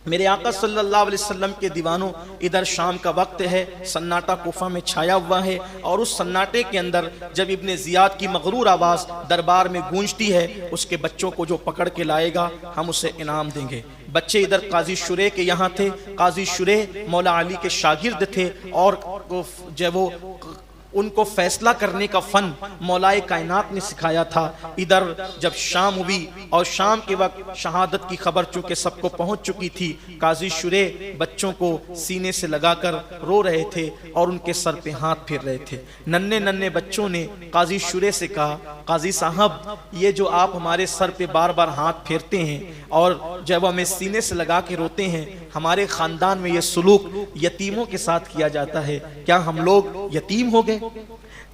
میرے آقا صلی اللہ علیہ وسلم کے دیوانوں، ادھر شام کا وقت ہے، سناٹا کوفہ میں چھایا ہوا ہے، اور اس سناٹے کے اندر جب ابن زیاد کی مغرور آواز دربار میں گونجتی ہے، اس کے بچوں کو جو پکڑ کے لائے گا ہم اسے انعام دیں گے۔ بچے ادھر قاضی شریح کے یہاں تھے، قاضی شریح مولا علی کے شاگرد تھے، اور جو وہ ان کو فیصلہ کرنے کا فن مولا کائنات نے سکھایا تھا۔ ادھر جب شام ہوئی اور شام کے وقت شہادت کی خبر چونکہ سب کو پہنچ چکی تھی، قاضی شریح بچوں کو سینے سے لگا کر رو رہے تھے اور ان کے سر پہ ہاتھ پھیر رہے تھے۔ ننھے ننھے بچوں نے قاضی شریح سے کہا، قاضی صاحب یہ جو آپ ہمارے سر پہ بار بار ہاتھ پھیرتے ہیں اور جب ہمیں سینے سے لگا کے روتے ہیں، ہمارے خاندان میں یہ سلوک یتیموں کے ساتھ کیا جاتا ہے، کیا ہم لوگ یتیم ہو گئے؟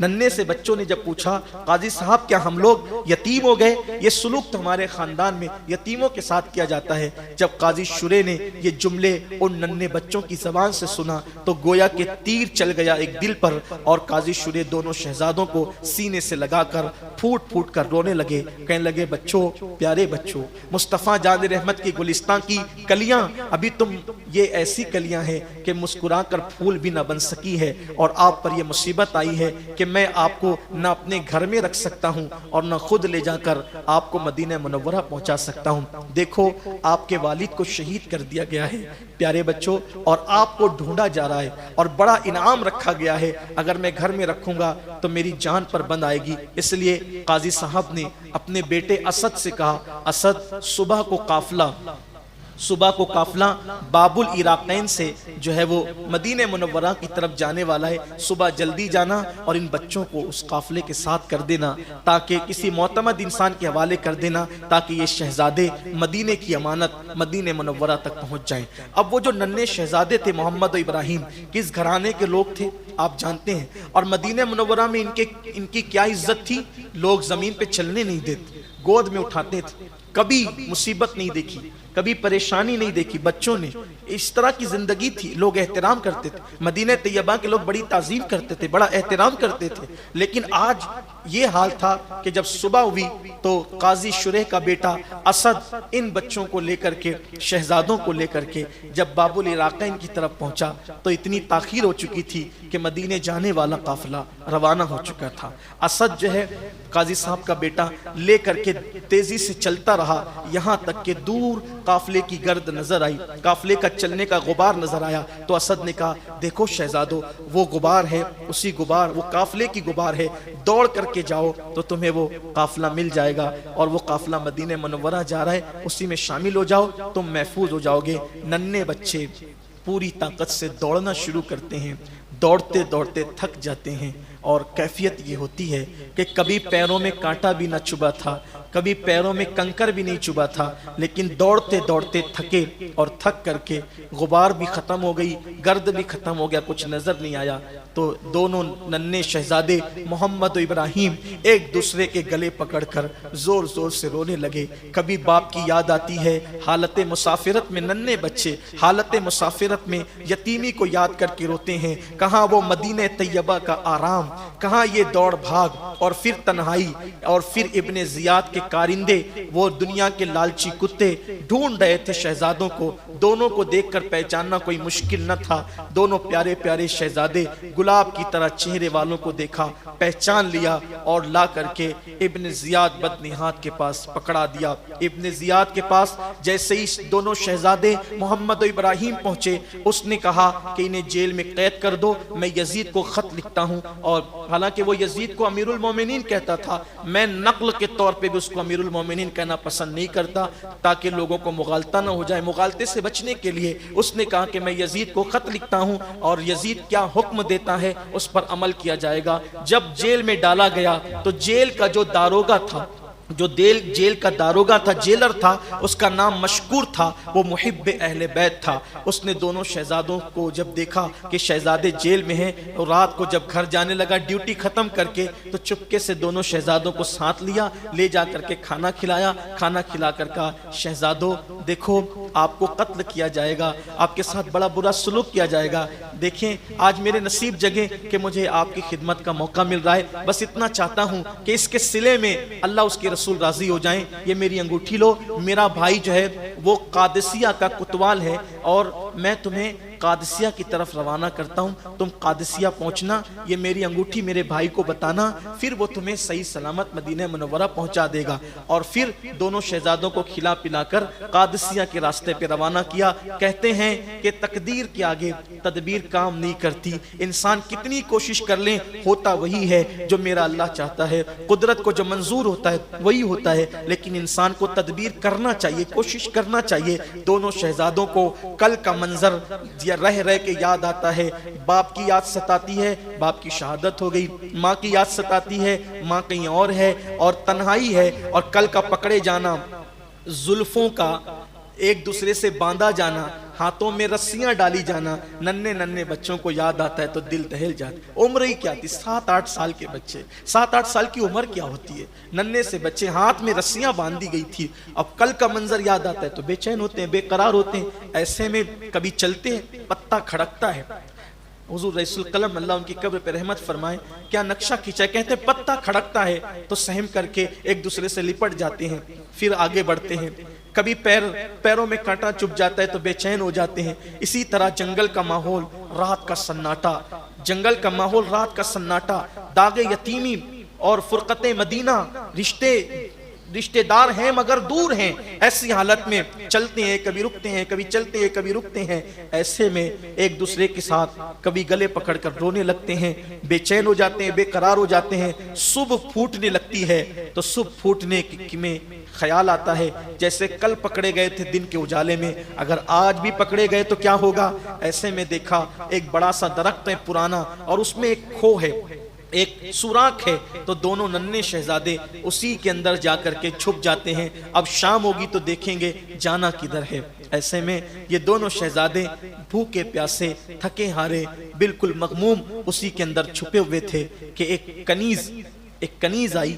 ننھے سے بچوں نے جب پوچھا، قاضی صاحب کیا ہم لوگ یتیم ہو گئے؟ یہ سلوک تو ہمارے خاندان میں یتیموں کے ساتھ کیا جاتا ہے۔ جب قاضی شریح نے یہ جملے ان ننھے بچوں کی زبان سے سنا تو گویا کہ تیر چل گیا ایک دل پر، اور قاضی شریح دونوں شہزادوں کو سینے سے لگا کر پھوٹ پھوٹ کر رونے لگے، کہنے لگے، بچوں، پیارے بچوں، مصطفیٰ جان رحمت کی گلستان کی کلیاں، ابھی تم یہ ایسی کلیاں ہیں کہ مسکرا کر پھول بھی نہ بن سکی ہے، اور آپ پر یہ مصیبت آئی ہے کہ میں آپ کو نہ اپنے گھر میں رکھ سکتا ہوں اور نہ خود لے جا کر آپ کو مدینہ منورہ پہنچا سکتا ہوں۔ دیکھو آپ کے والد کو شہید کر دیا گیا ہے پیارے بچوں، اور آپ کو ڈھونڈا جا رہا ہے، اور بڑا انعام رکھا گیا ہے، اگر میں گھر میں رکھوں گا تو میری جان پر بند آئے گی۔ اس لیے قاضی صاحب نے اپنے بیٹے اسد سے کہا، اسد صبح کو قافلہ باب العراقین سے جو ہے وہ مدینہ منورہ کی طرف جانے والا ہے، صبح جلدی جانا اور ان بچوں کو اس قافلے کے ساتھ کر دینا، تاکہ کسی معتمد انسان کے حوالے کر دینا، تاکہ یہ شہزادے مدینہ کی امانت مدینہ منورہ تک پہنچ جائیں۔ اب وہ جو ننھے شہزادے تھے محمد و ابراہیم، کس گھرانے کے لوگ تھے آپ جانتے ہیں، اور مدینہ منورہ میں ان کی کیا عزت تھی؟ لوگ زمین پہ چلنے نہیں دیتے، گود میں اٹھاتے تھے، کبھی مصیبت نہیں دیکھی، کبھی پریشانی نہیں دیکھی بچوں نے، اس طرح کی زندگی تھی، لوگ احترام کرتے تھے، مدینہ طیبہ کے لوگ بڑی تعظیم کرتے تھے، بڑا احترام کرتے تھے۔ لیکن آج یہ حال تھا کہ جب صبح ہوئی تو قاضی شریح کا بیٹا اسد ان بچوں کو لے کر کے، شہزادوں کو لے کر کے جب باب العراقین کی طرف پہنچا تو اتنی تاخیر ہو چکی تھی کہ مدینہ جانے والا قافلہ روانہ ہو چکا تھا۔ اسد جو ہے قاضی صاحب کا بیٹا لے کر کے تیزی سے چلتا رہا، یہاں تک کہ دور قافلے کی گرد نظر آئی، قافلے کا چلنے کا غبار نظر آیا تو اسد نے کہا، دیکھو شہزادو، وہ غبار ہے، اسی غبار، وہ قافلے کی غبار ہے، دوڑ کر کے جاؤ تو تمہیں وہ قافلہ مل جائے گا، اور وہ قافلہ مدینہ منورہ جا رہا ہے، اسی میں شامل ہو جاؤ، تم محفوظ ہو جاؤ گے۔ ننھے بچے پوری طاقت سے دوڑنا شروع کرتے ہیں، دوڑتے دوڑتے تھک جاتے ہیں، اور کیفیت یہ ہوتی ہے کہ کبھی پیروں میں کانٹا بھی نہ چبھا تھا، کبھی پیروں میں کنکر بھی نہیں چبھا تھا، لیکن دوڑتے دوڑتے تھکے، اور تھک کر کے غبار بھی ختم ہو گئی، گرد بھی ختم ہو گیا، کچھ نظر نہیں آیا، تو دونوں ننھے شہزادے محمد و ابراہیم ایک دوسرے کے گلے پکڑ کر زور زور سے رونے لگے۔ کبھی باپ کی یاد آتی ہے، حالت مسافرت میں ننھے بچے حالت مسافرت میں یتیمی کو یاد کر کے روتے ہیں، کہاں وہ مدینہ طیبہ کا آرام، کہاں یہ دوڑ بھاگ، اور پھر تنہائی، اور پھر ابن زیاد کے کارندے، وہ دنیا کے لالچی کتے ڈھونڈ رہے تھے شہزادوں کو، دونوں کو دیکھ کر پہچاننا کوئی مشکل نہ تھا، دونوں پیارے پیارے شہزادے، گلاب کی طرح چہرے والوں کو دیکھا، پہچان لیا، اور لا کر کے ابن زیاد بدنہاد کے پاس پکڑا دیا۔ ابن زیاد کے پاس جیسے ہی دونوں شہزادے محمد و ابراہیم پہنچے، اس نے کہا کہ انہیں جیل میں قید کر دو، میں یزید کو خط لکھتا ہوں، اور حالانکہ وہ یزید کو امیر المومنین کہتا تھا، میں نقل کے طور پہ بھی اس کو امیر المومنین کہنا پسند نہیں کرتا، تاکہ لوگوں کو مغالطہ نہ ہو جائے، مغالطے سے بچنے کے لیے اس نے کہا کہ میں یزید کو خط لکھتا ہوں، اور یزید کیا حکم دیتا ہے اس پر عمل کیا جائے گا۔ جب جیل میں ڈالا گیا تو جیل کا جو داروغہ تھا، جو جیل کا داروغہ تھا، جیلر تھا، اس کا نام مشکور تھا، وہ محب اہل بیت تھا۔ اس نے دونوں شہزادوں کو جب دیکھا کہ شہزادے جیل میں ہیں، اور رات کو جب گھر جانے لگا ڈیوٹی ختم کر کے، تو چپکے سے دونوں شہزادوں کو ساتھ لیا، لے جا کر کے کھانا کھلایا، کھانا کھلا کر کہا، شہزادوں دیکھو آپ کو قتل کیا جائے گا، آپ کے ساتھ بڑا برا سلوک کیا جائے گا، دیکھیں آج میرے نصیب جگے کہ مجھے آپ کی خدمت کا موقع مل رہا ہے، بس اتنا چاہتا ہوں کہ اس کے صلے میں اللہ اس کے رسول راضی ہو جائیں، یہ میری انگوٹھی لو، میرا بھائی جو ہے وہ قادسیہ کا کوتوال ہے اور میں تمہیں قادسیہ کی طرف روانہ کرتا ہوں، تم قادسیہ پہنچنا، یہ میری انگوٹھی میرے بھائی کو بتانا، پھر وہ تمہیں صحیح سلامت مدینہ منورہ پہنچا دے گا۔ اور پھر دونوں شہزادوں کو کھلا پلا کر قادسیہ کے راستے پہ روانہ کیا۔ کہتے ہیں کہ تقدیر کے آگے تدبیر کام نہیں کرتی، انسان کتنی کوشش کر لیں ہوتا وہی ہے جو میرا اللہ چاہتا ہے، قدرت کو جو منظور ہوتا ہے وہی ہوتا ہے، لیکن انسان کو تدبیر کرنا چاہیے، کوشش کرنا چاہیے۔ دونوں شہزادوں کو کل کا منظر رہ رہ کے یاد آتا ہے، باپ کی یاد ستاتی ہے، باپ کی شہادت ہو گئی، ماں کی یاد ستاتی ہے، ماں کہیں اور ہے، اور تنہائی ہے، اور کل کا پکڑے جانا، زلفوں کا ایک دوسرے سے باندھا جانا، ہاتھوں میں رسیاں ڈالی جانا، ننھے ننھے بچوں کو یاد آتا ہے تو دل دہل جاتا۔ عمر ہی کیا تھی، 7-8 سال کے بچے، 7-8 سال کی عمر کیا ہوتی ہے، ننھے سے بچے، ہاتھ میں رسیاں باندھی گئی تھی، اب کل کا منظر یاد آتا ہے تو بے چین ہوتے ہیں، بے قرار ہوتے ہیں۔ ایسے میں کبھی چلتے ہیں، پتا کھڑکتا ہے، حضور رئیس القلم اللہ ان کی قبر پہ رحمت فرمائے، کیا نقشہ کھینچا ہے، کہتے ہیں پتا کھڑکتا ہے تو سہم کر کے ایک دوسرے سے لپٹ جاتے ہیں، پھر آگے بڑھتے ہیں۔ کبھی پیروں میں کانٹا چپ جاتا ہے تو بے چین ہو جاتے ہیں۔ اسی طرح جنگل کا ماحول، رات کا سناٹا، جنگل کا ماحول، رات کا سناٹا، داغ یتیمی اور فرقت مدینہ، رشتے دار ہیں مگر دور ہیں، ایسی حالت میں چلتے ہیں، کبھی رکتے ہیں، کبھی چلتے ہیں، کبھی رکتے ہیں۔ ایسے میں ایک دوسرے کے ساتھ کبھی گلے پکڑ کر رونے لگتے ہیں، بے چین ہو جاتے ہیں، بے قرار ہو جاتے ہیں۔ صبح پھوٹنے لگتی ہے تو صبح پھوٹنے میں خیال آتا ہے جیسے کل پکڑے گئے تھے دن کے اجالے میں، اگر آج بھی پکڑے گئے تو کیا ہوگا۔ ایسے میں دیکھا ایک بڑا سا درخت ہے پرانا، اور اس میں ایک کھو ہے، ایک سوراخ ہے، تو دونوں ننھے شہزادے اسی کے اندر جا کر کے چھپ جاتے ہیں۔ اب شام ہوگی تو دیکھیں گے جانا کدھر ہے۔ ایسے میں یہ دونوں شہزادے بھوکے پیاسے، تھکے ہارے، بالکل مغموم اسی کے اندر چھپے ہوئے تھے کہ ایک کنیز آئی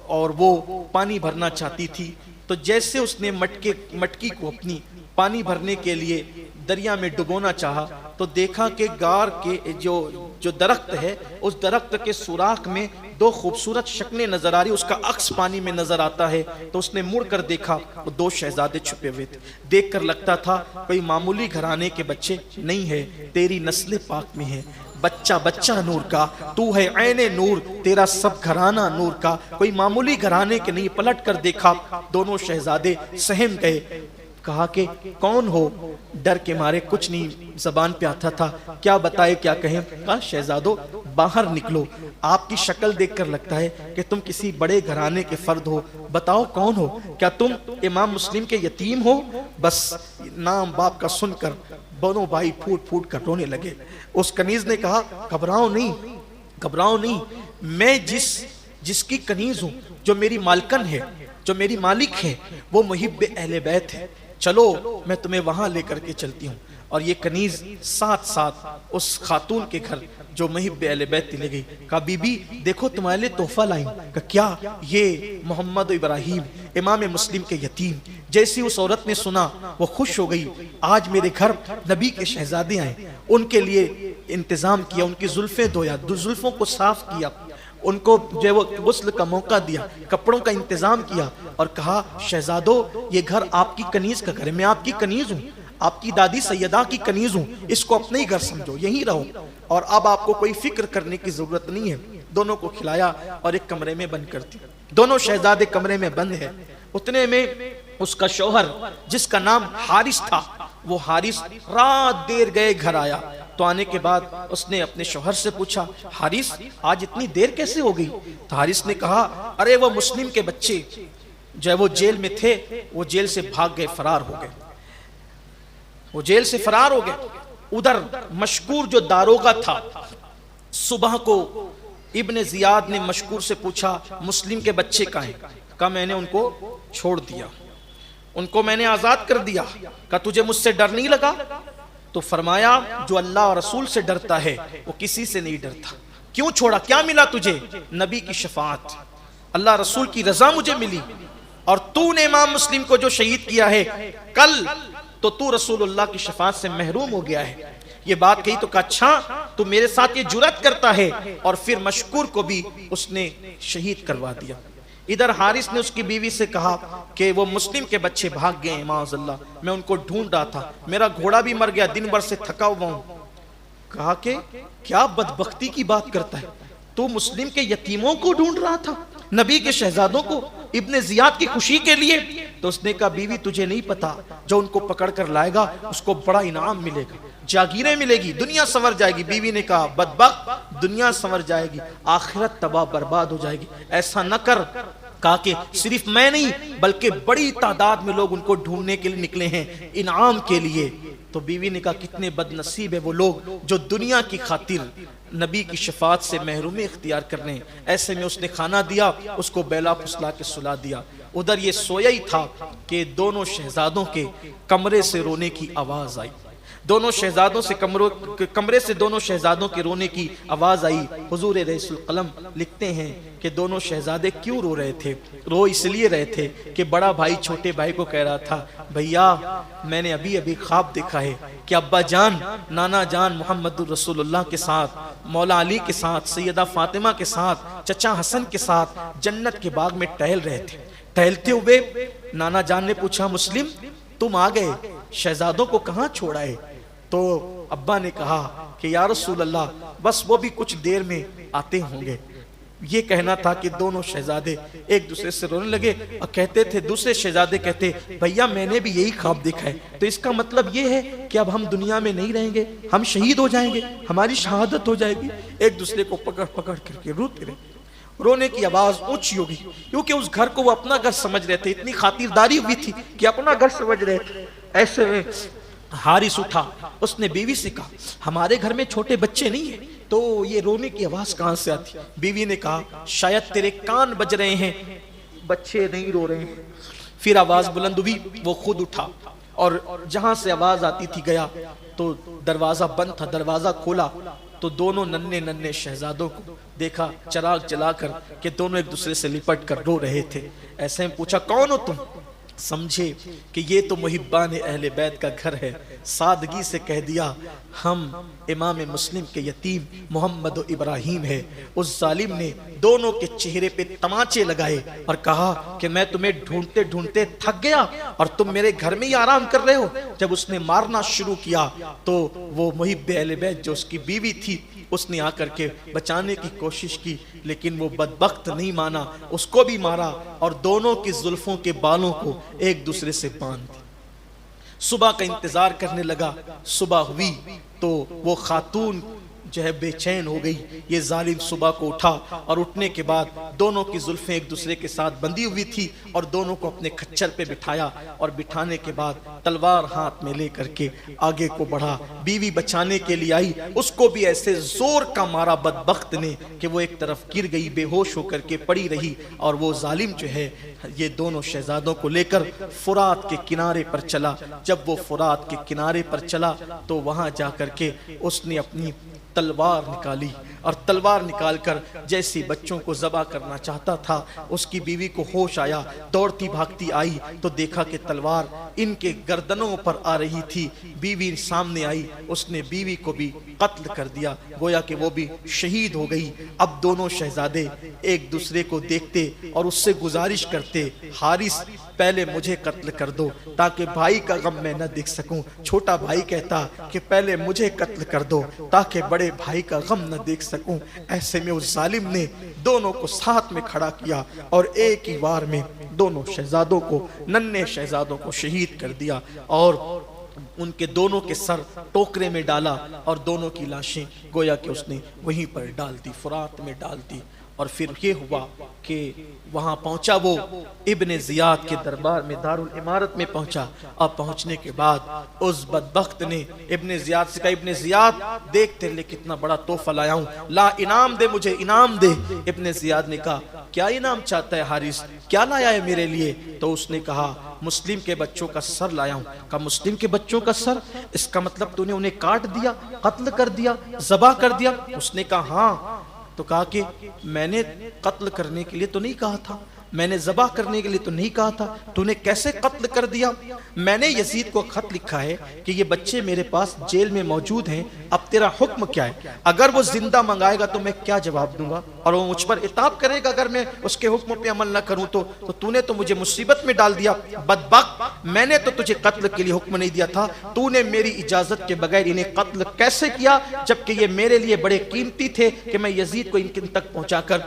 اور وہ پانی بھرنا چاہتی تھی، تو جیسے اس نے مٹکی کو اپنی پانی بھرنے کے لیے دریا میں ڈبونا چاہا تو دیکھا کہ غار کے جو درخت ہے اس درخت کے سوراخ میں دو خوبصورت شکلیں نظر آ رہی، اس کا عکس پانی میں نظر آتا ہے۔ تو اس نے مڑ کر دیکھا، وہ دو شہزادے چھپے ہوئے تھے۔ دیکھ کر لگتا تھا کوئی معمولی گھرانے کے بچے نہیں ہے، تیری نسل پاک میں ہے، بچہ نور کا، تو ہے عین نور، تیرا سب گھرانہ نور کا، کوئی معمولی گھرانے کے نہیں۔ پلٹ کر دیکھا، دونوں شہزادے سہم گئے۔ کہا کہ کون ہو؟ ڈر کے مارے کچھ نہیں زبان پہ آتا تھا، کیا بتائے کیا کہیں؟ کہا شہزادو باہر نکلو، آپ کی شکل دیکھ کر لگتا ہے کہ تم کسی بڑے گھرانے کے فرد ہو، بتاؤ کون ہو؟ کیا تم امام مسلم کے یتیم ہو؟ بس نام باپ کا سن کر دونوں بھائی پھوٹ پھوٹ کر رونے لگے۔ اس کنیز نے کہا گھبراؤ نہیں، میں جس کی کنیز ہوں، جو میری مالکن ہے، جو میری مالک ہے، وہ محب اہل بیت ہے، چلو میں تمہیں وہاں لے کر کے چلتی ہوں۔ اور یہ کنیز ساتھ اس خاتون کے گھر جو محب اہل بیت لے گئی۔ کہا بی بی دیکھو تمہارے لئے تحفہ لائیں۔ کہا کیا؟ یہ محمد ابراہیم امام مسلم کے یتیم۔ جیسی اس عورت نے سنا وہ خوش ہو گئی، آج میرے گھر نبی کے شہزادے آئے، ان کے لیے انتظام کیا، ان کی زلفیں دھویا، زلفوں کو صاف کیا، ان کو جو وہ غسل کا موقع دیا، کپڑوں کا انتظام کیا، اور کہا شہزادو یہ گھر آپ کی کنیز کا گھر ہے، میں آپ کی کنیز ہوں، آپ کی دادی سیدہ کی کنیز ہوں، اس کو اپنے ہی گھر سمجھو، یہیں رہو، اور اب آپ کو کوئی فکر کرنے کی ضرورت نہیں ہے۔ دونوں کو کھلایا اور ایک کمرے میں بند کر دیا۔ دونوں شہزادے کمرے میں بند ہیں۔ اتنے میں اس کا شوہر جس کا نام حارث تھا، وہ حارث رات دیر گئے گھر آیا۔ تو آنے کے بعد اس نے اپنے شوہر سے پوچھا حارث آج اتنی دیر کیسے ہو گئی؟ تو حارث نے کہا ارے وہ مسلم کے بچے جو ہے وہ جیل میں تھے، وہ جیل سے بھاگ گئے، فرار ہو گئے، وہ جیل سے فرار ہو گئے۔ ادھر مشکور جو داروغہ تھا، صبح کو ابن زیاد نے مشکور سے پوچھا مسلم کے بچے کہاں ہیں؟ کہا میں نے ان کو چھوڑ دیا، ان کو میں نے آزاد کر دیا۔ کہا تجھے مجھ سے ڈر نہیں لگا؟ تو فرمایا جو اللہ اور رسول سے ڈرتا ہے وہ کسی سے نہیں ڈرتا۔ کیوں چھوڑا؟ کیا ملا تجھے؟ نبی کی شفاعت، اللہ رسول کی رضا مجھے ملی، اور تو نے امام مسلم کو جو شہید کیا ہے کل تو رسول اللہ کی شفاعت سے محروم ہو گیا ہے۔ یہ بات کہی تو کہا اچھا تو میرے ساتھ یہ جرات کرتا ہے، اور پھر مشکور کو بھی اس نے شہید کروا دیا۔ ادھر حارث نے اس کی بیوی سے کہا کہ وہ مسلم کے بچے بھاگ گئے ہیں معاذ اللہ، میں ان کو ڈھونڈ رہا تھا، میرا گھوڑا بھی مر گیا، دن بھر سے تھکا ہوا ہوں۔ کہا کہ کیا بدبختی کی بات کرتا ہے، تو مسلم کے یتیموں کو ڈھونڈ رہا تھا، نبی کے شہزادوں کو، ابن زیاد کی خوشی کے لیے؟ تو اس نے کہا بیوی تجھے نہیں پتا، جو ان کو پکڑ کر لائے گا اس کو بڑا انعام ملے گا، جاگیریں ملے گی، دنیا سنور جائے گی۔ بیوی نے کہا بدبخت، دنیا سنور جائے گی، آخرت تباہ برباد ہو جائے گی، ایسا نہ کر۔ کہا کہ صرف میں نہیں بلکہ بڑی تعداد میں لوگ ان کو ڈھونڈنے کے لیے نکلے ہیں انعام کے لیے۔ تو بیوی نے کہا کتنے بد نصیب ہے وہ لوگ جو دنیا کی خاطر نبی کی شفاعت سے محرومی اختیار کر رہے ہیں۔ ایسے میں اس نے کھانا دیا، اس کو بیلا پھسلا کے سلا دیا۔ ادھر یہ سویا ہی تھا کہ دونوں شہزادوں کے کمرے سے رونے کی آواز آئی، دونوں شہزادوں سے کمرے سے دونوں شہزادوں کے رونے کی آواز آئی۔ حضور رئیس القلم لکھتے ہیں کہ دونوں شہزادے کیوں رو رہے تھے؟ رو اس لیے رہے تھے کہ بڑا بھائی چھوٹے بھائی کو کہہ رہا تھا بھیا میں نے ابھی خواب دیکھا ہے کہ ابا جان، نانا جان محمد الرسول اللہ کے ساتھ، مولا علی کے ساتھ، سیدہ فاطمہ کے ساتھ، چچا حسن کے ساتھ جنت کے باغ میں ٹہل رہے تھے۔ ٹہلتے ہوئے نانا جان نے پوچھا مسلم تم آ گئے، شہزادوں کو کہاں چھوڑا ہے؟ تو ابا نے کہا کہ یا رسول اللہ بس وہ بھی کچھ دیر میں آتے ہوں گے۔ یہ کہنا تھا کہ دونوں شہزادے ایک دوسرے سے رونے لگے اور کہتے تھے، دوسرے شہزادے کہتے بھیا میں نے بھی یہی خواب دیکھا ہے، تو اس کا مطلب یہ ہے کہ اب ہم دنیا میں نہیں رہیں گے، ہم شہید ہو جائیں گے، ہماری شہادت ہو جائے گی۔ ایک دوسرے کو پکڑ پکڑ کر کے روتے رہے، رونے کی آواز اونچی ہوگی کیونکہ اس گھر کو وہ اپنا گھر سمجھ رہے تھے، اتنی خاطرداری ہوئی تھی کہ اپنا گھر سمجھ رہے تھے۔ ایسے میں حارث اٹھا، اس نے بیوی سے کہا ہمارے گھر میں چھوٹے بچے نہیں ہیں تو یہ رونے کی آواز کہاں سے آتی؟ بیوی نے کہا شاید تیرے کان بج رہے ہیں، بچے نہیں رو رہے ہیں۔ پھر آواز بلند ہوئی، وہ خود اٹھا اور جہاں سے آواز آتی تھی گیا تو دروازہ بند تھا، دروازہ کھولا تو دونوں ننھے ننھے شہزادوں کو دیکھا چراغ جلا کر کہ دونوں ایک دوسرے سے لپٹ کر رو رہے تھے۔ ایسے میں پوچھا کون ہو تم؟ سمجھے کہ یہ تو محبان اہل بیت کا گھر ہے، سادگی سے کہہ دیا ہم امام مسلم کے یتیم محمد و ابراہیم ہے۔ اس ظالم نے دونوں کے چہرے پہ تماچے لگائے اور کہا کہ میں تمہیں ڈھونڈتے ڈھونڈتے تھک گیا اور تم میرے گھر میں ہی آرام کر رہے ہو۔ جب اس نے مارنا شروع کیا تو وہ محب اہل بیت جو اس کی بیوی تھی اس نے آ کر کے بچانے کی کوشش کی، لیکن وہ بدبخت نہیں مانا، اس کو بھی مارا اور دونوں کی زلفوں کے بالوں کو ایک دوسرے سے باندھ دی۔ صبح کا انتظار کرنے لگا، صبح ہوئی تو وہ خاتون جو ہے بے چین ہو گئی۔ یہ ظالم صبح کو اٹھا اور اٹھنے کے بعد دونوں کی زلفیں ایک دوسرے کے ساتھ بندھی ہوئی تھی اور دونوں کو اپنے کھچر پہ بٹھایا اور بٹھانے کے بعد تلوار ہاتھ میں لے کر کے آگے کو بڑھا۔ بیوی بچانے کے لیے آئی، اس کو بھی ایسے زور کا مارا بدبخت نے کہ وہ ایک طرف گر گئی، بے ہوش ہو کر کے پڑی رہی اور وہ ظالم جو ہے یہ دونوں شہزادوں کو لے کر فرات کے کنارے پر چلا۔ جب وہ فرات کے کنارے پر چلا تو وہاں جا کر کے اس نے اپنی تلوار نکالی اور تلوار نکال کر جیسی بچوں کو ذبح کرنا چاہتا تھا، اس کی بیوی کو ہوش آیا، دوڑتی بھاگتی آئی تو دیکھا کہ تلوار ان کے گردنوں پر آ رہی تھی۔ بیوی سامنے آئی، اس نے بیوی کو بھی قتل کر دیا، گویا کہ وہ بھی شہید ہو گئی۔ اب دونوں شہزادے ایک دوسرے کو دیکھتے اور اس سے گزارش کرتے حارث پہلے مجھے قتل کر دو تاکہ بھائی کا غم میں نہ دیکھ سکوں۔ چھوٹا بھائی کہتا کہ پہلے مجھے قتل کر دو تاکہ بڑے بھائی کا غم نہ دیکھ سکوں۔ ایسے میں اس ظالم نے دونوں کو ساتھ میں کھڑا کیا اور ایک ہی وار میں دونوں شہزادوں کو، ننھے شہزادوں کو شہید کر دیا اور ان کے دونوں کے سر ٹوکرے میں ڈالا اور دونوں کی لاشیں گویا کہ اس نے وہیں پر ڈال دی، فرات میں ڈال دی۔ اور پھر یہ ہوا کہ وہاں پہنچا وہ ابن زیاد کے دربار میں، دارالامارت میں پہنچا۔ اب پہنچنے کے بعد اس بدبخت نے ابن زیاد سے کہا ابن زیاد دیکھ تیرے لیے کتنا بڑا تحفہ لایا ہوں، لا انعام دے، مجھے انعام دے۔ ابن زیاد نے کہا کیا انعام چاہتا ہے حارث، کیا لایا ہے میرے لیے؟ تو اس نے کہا مسلم کے بچوں کا سر لایا ہوں۔ کہا مسلم کے بچوں کا سر، اس کا مطلب تو نے انہیں کاٹ دیا، قتل کر دیا، ذبح کر دیا؟ اس نے کہا ہاں۔ تو کہا کہ میں نے قتل کرنے کے لیے تو نہیں کہا تھا، میں نے ذبح کرنے کے لیے تو نہیں کہا تھا، تو نے کیسے قتل کر دیا؟ میں نے یزید کو خط لکھا ہے کہ یہ بچے میرے پاس جیل میں موجود ہیں، اب تیرا حکم کیا ہے؟ اگر وہ زندہ منگائے گا تو میں کیا جواب دوں گا، اور وہ مجھ پر عتاب کرے گا اگر میں اس کے حکم پہ عمل نہ کروں تو نے تو مجھے مصیبت میں ڈال دیا۔ بدبخت، میں نے تو تجھے قتل کے لیے حکم نہیں دیا تھا، تو نے میری اجازت کے بغیر انہیں قتل کیسے کیا، جبکہ یہ میرے لیے بڑے قیمتی تھے کہ میں یزید کو ان تک پہنچا کر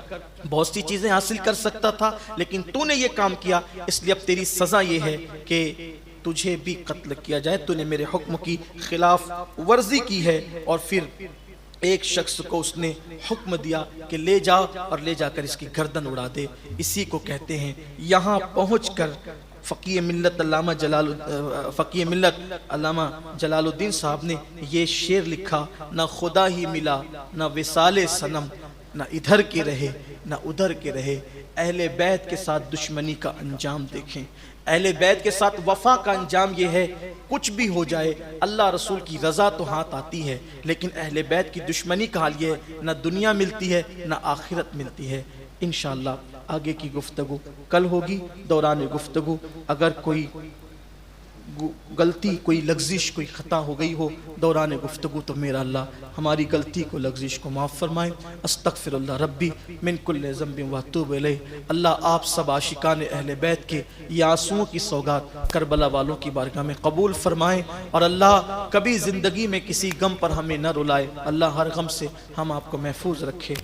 بہت سی چیزیں حاصل کر سکتا تھا، لیکن تو نے یہ کام کیا، اس لیے اب تیری سزا یہ ہے کہ تجھے بھی قتل کیا جائے۔ تو نے میرے حکم کی خلاف ورزی کی ہے۔ اور پھر ایک شخص کو اس نے حکم دیا کہ لے جا اور لے جا کر اس کی گردن اڑا دے۔ اسی کو کہتے ہیں یہاں پہنچ کر فقیہ ملت علامہ جلال الدین صاحب نے یہ شعر لکھا، نہ خدا ہی ملا نہ وصال صنم، نہ ادھر کے رہے نہ ادھر کے رہے، اہل بیت کے ساتھ دشمنی کا انجام دیکھیں۔ اہل بیت کے ساتھ وفا کا انجام یہ ہے، کچھ بھی ہو جائے اللہ رسول کی رضا تو ہاتھ آتی ہے، لیکن اہل بیت کی دشمنی کا حال یہ ہے، نہ دنیا ملتی ہے نہ آخرت ملتی ہے۔ انشاءاللہ آگے کی گفتگو کل ہوگی۔ دوران گفتگو اگر کوئی غلطی، کوئی لغزش، کوئی خطا ہو گئی ہو دوران گفتگو تو میرا اللہ ہماری غلطی کو، لغزش کو معاف فرمائے۔ استغفر اللہ ربی من کل ذنب واتوب الیہ۔ اللہ آپ سب عاشقان اہل بیت کے یہ آنسوؤں کی سوگات کربلا والوں کی بارگاہ میں قبول فرمائے، اور اللہ کبھی زندگی میں کسی غم پر ہمیں نہ رلائے، اللہ ہر غم سے ہم آپ کو محفوظ رکھے۔